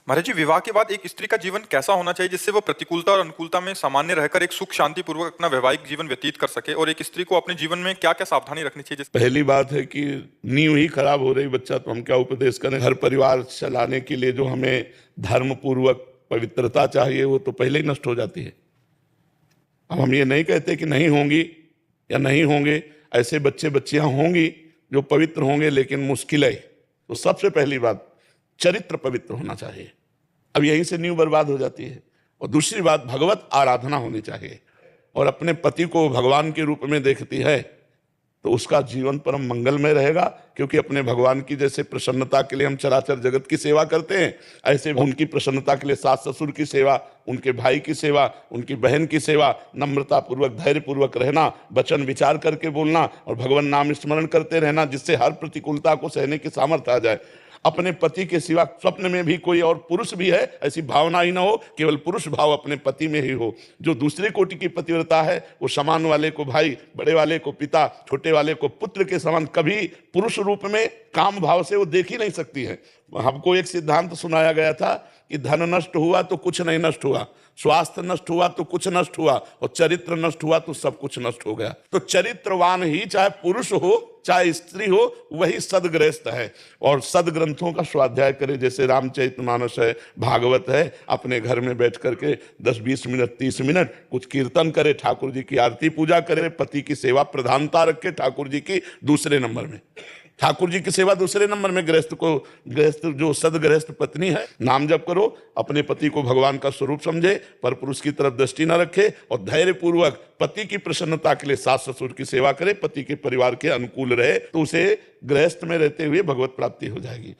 महाराज जी, विवाह के बाद एक स्त्री का जीवन कैसा होना चाहिए जिससे वो प्रतिकूलता और अनुकूलता में सामान्य रहकर एक सुख शांति पूर्वक अपना वैवाहिक जीवन व्यतीत कर सके, और एक स्त्री को अपने जीवन में क्या क्या सावधानी रखनी चाहिए पहली बात है कि नींव ही खराब हो रही बच्चा, तो हम क्या उपदेश करें। हर परिवार चलाने के लिए जो हमें धर्म पूर्वक पवित्रता चाहिए वो तो पहले ही नष्ट हो जाती है। अब हम ये नहीं कहते कि नहीं होंगी या नहीं होंगे, ऐसे बच्चे बच्चियां होंगी जो पवित्र होंगे, लेकिन मुश्किल है। तो सबसे पहली बात, चरित्र पवित्र होना चाहिए। अब यहीं से नींव बर्बाद हो जाती है। और दूसरी बात, भगवत आराधना होनी चाहिए, और अपने पति को भगवान के रूप में देखती है तो उसका जीवन परम मंगलमय रहेगा। क्योंकि अपने भगवान की जैसे प्रसन्नता के लिए हम चराचर जगत की सेवा करते हैं, ऐसे उनकी प्रसन्नता के लिए सास ससुर की सेवा, उनके भाई की सेवा, उनकी बहन की सेवा, नम्रता पूर्वक धैर्य पूर्वक रहना, वचन विचार करके बोलना और भगवान नाम स्मरण करते रहना, जिससे हर प्रतिकूलता को सहने की सामर्थ्य आ जाए। अपने पति के सिवा स्वप्न में भी कोई और पुरुष भी है, ऐसी भावना ही ना हो, केवल पुरुष भाव अपने पति में ही हो। जो दूसरे कोटि की पतिव्रता है वो समान वाले को भाई, बड़े वाले को पिता, छोटे वाले को पुत्र के समान कभी पुरुष रूप में काम भाव से वो देख ही नहीं सकती है। हमको एक सिद्धांत सुनाया गया था कि धन नष्ट हुआ तो कुछ नहीं नष्ट हुआ, स्वास्थ्य नष्ट हुआ तो कुछ नष्ट हुआ, और चरित्र नष्ट हुआ तो सब कुछ नष्ट हो गया। तो चरित्रवान ही, चाहे पुरुष हो चाहे स्त्री हो, वही सदगृहस्थ है। और सदग्रंथों का स्वाध्याय करे, जैसे रामचरितमानस है, भागवत है, अपने घर में बैठ करके 10-20 मिनट 30 मिनट कुछ कीर्तन करे, ठाकुर जी की आरती पूजा करे, पति की सेवा प्रधानता रखे, ठाकुर जी की दूसरे नंबर में, ठाकुर जी की सेवा दूसरे नंबर में। गृहस्थ जो सदगृहस्थ पत्नी है, नाम जप करो, अपने पति को भगवान का स्वरूप समझे, पर पुरुष की तरफ दृष्टि न रखे, और धैर्य पूर्वक पति की प्रसन्नता के लिए सास ससुर की सेवा करे, पति के परिवार के अनुकूल रहे, तो उसे गृहस्थ में रहते हुए भगवत प्राप्ति हो जाएगी।